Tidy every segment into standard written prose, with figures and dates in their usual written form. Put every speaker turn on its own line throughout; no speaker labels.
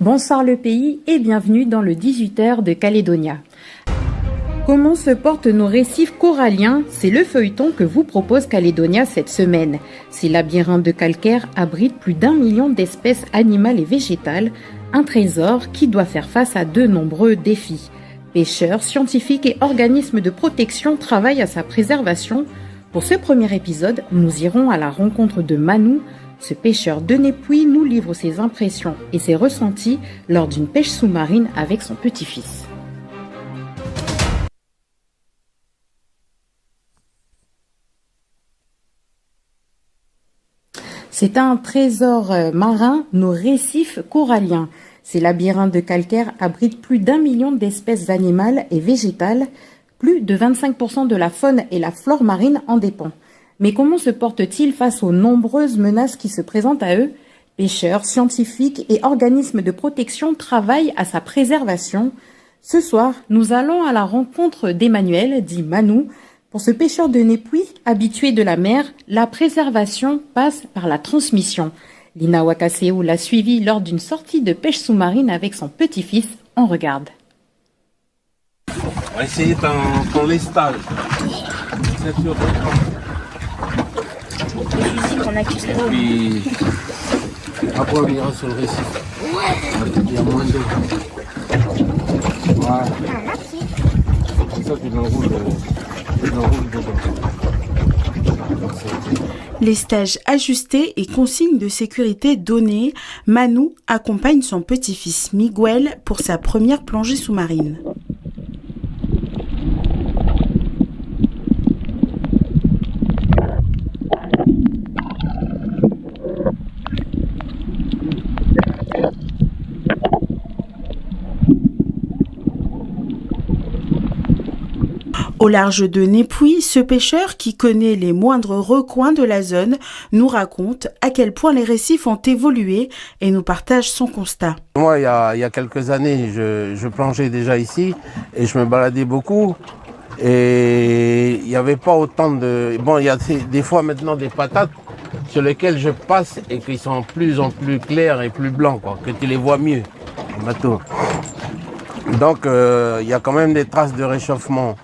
Bonsoir le pays et bienvenue dans le 18h de Calédonia. Comment se portent nos récifs coralliens? C'est le feuilleton que vous propose Calédonia cette semaine. Ces labyrinthes de calcaire abritent plus d'1 million d'espèces animales et végétales, un trésor qui doit faire face à de nombreux défis. Pêcheurs, scientifiques et organismes de protection travaillent à sa préservation. Pour ce premier épisode, nous irons à la rencontre de Manou. Ce pêcheur de Népouy nous livre ses impressions et ses ressentis lors d'une pêche sous-marine avec son petit-fils. C'est un trésor marin, nos récifs coralliens. Ces labyrinthes de calcaire abritent plus d'1 million d'espèces animales et végétales. Plus de 25% de la faune et la flore marine en dépend. Mais comment se portent-ils face aux nombreuses menaces qui se présentent à eux? Pêcheurs, scientifiques et organismes de protection travaillent à sa préservation. Ce soir, nous allons à la rencontre d'Emmanuel, dit Manou. Pour ce pêcheur de Népouy, habitué de la mer, la préservation passe par la transmission. Lina Wakaseou l'a suivi lors d'une sortie de pêche sous-marine avec son petit-fils. On regarde.
On va essayer ton lestage. Et puis, après on ira sur le récif. Il y a moins d'eau. Voilà. C'est ça que tu l'enroules dedans.
Les stages ajustés et consignes de sécurité données, Manou accompagne son petit-fils Miguel pour sa première plongée sous-marine. Au large de Népouy, ce pêcheur qui connaît les moindres recoins de la zone nous raconte à quel point les récifs ont évolué et nous partage son constat.
Moi, il y a quelques années, je plongeais déjà ici et je me baladais beaucoup. Et il n'y avait pas autant de... Bon, il y a des fois maintenant des patates sur lesquelles je passe et qui sont de plus en plus clairs et plus blancs, quoi, que tu les vois mieux en bateau. Donc, il y a quand même des traces de réchauffement.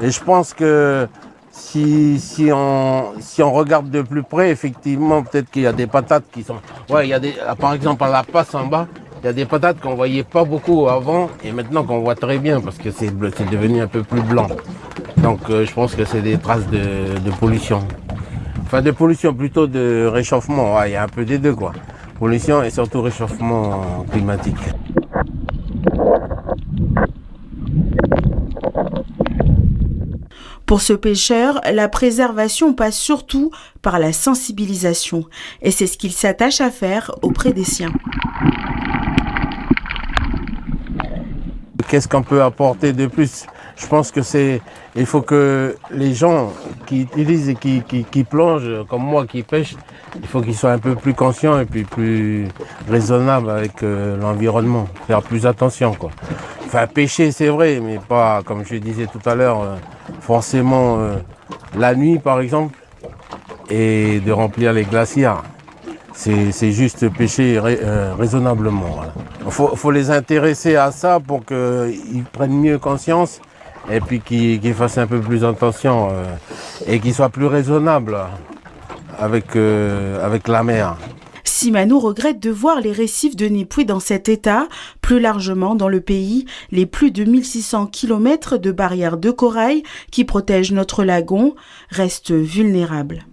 Et je pense que si on regarde de plus près, effectivement, peut-être qu'il y a des patates qui sont... Ouais, il y a des, par exemple, à la passe en bas, il y a des patates qu'on voyait pas beaucoup avant et maintenant qu'on voit très bien parce que c'est devenu un peu plus blanc. Donc, je pense que c'est des traces de pollution. Enfin, de pollution, plutôt de réchauffement. Ouais, il y a un peu des deux, quoi. Pollution et surtout réchauffement climatique.
Pour ce pêcheur, la préservation passe surtout par la sensibilisation et c'est ce qu'il s'attache à faire auprès des siens.
Qu'est-ce qu'on peut apporter de plus? Je pense que il faut que les gens qui utilisent et qui plongent, comme moi qui pêche, il faut qu'ils soient un peu plus conscients et puis plus raisonnables avec l'environnement, faire plus attention, quoi. Enfin, pêcher, c'est vrai, mais pas, comme je disais tout à l'heure, forcément la nuit, par exemple, et de remplir les glacières. C'est juste pêcher raisonnablement. Voilà. Faut les intéresser à ça pour qu'ils prennent mieux conscience et puis qu'ils fassent un peu plus attention et qu'ils soient plus raisonnables avec la mer.
Si Manou regrette de voir les récifs de Népouy dans cet état, plus largement dans le pays, les plus de 1600 km de barrières de corail qui protègent notre lagon restent vulnérables.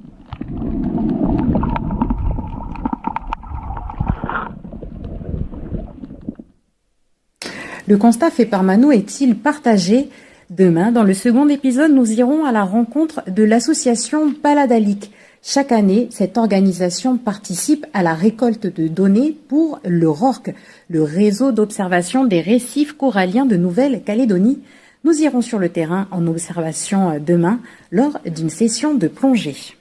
Le constat fait par Manou est-il partagé? Demain, dans le second épisode, nous irons à la rencontre de l'association Paladalic. Chaque année, cette organisation participe à la récolte de données pour le RORC, le réseau d'observation des récifs coralliens de Nouvelle-Calédonie. Nous irons sur le terrain en observation demain lors d'une session de plongée.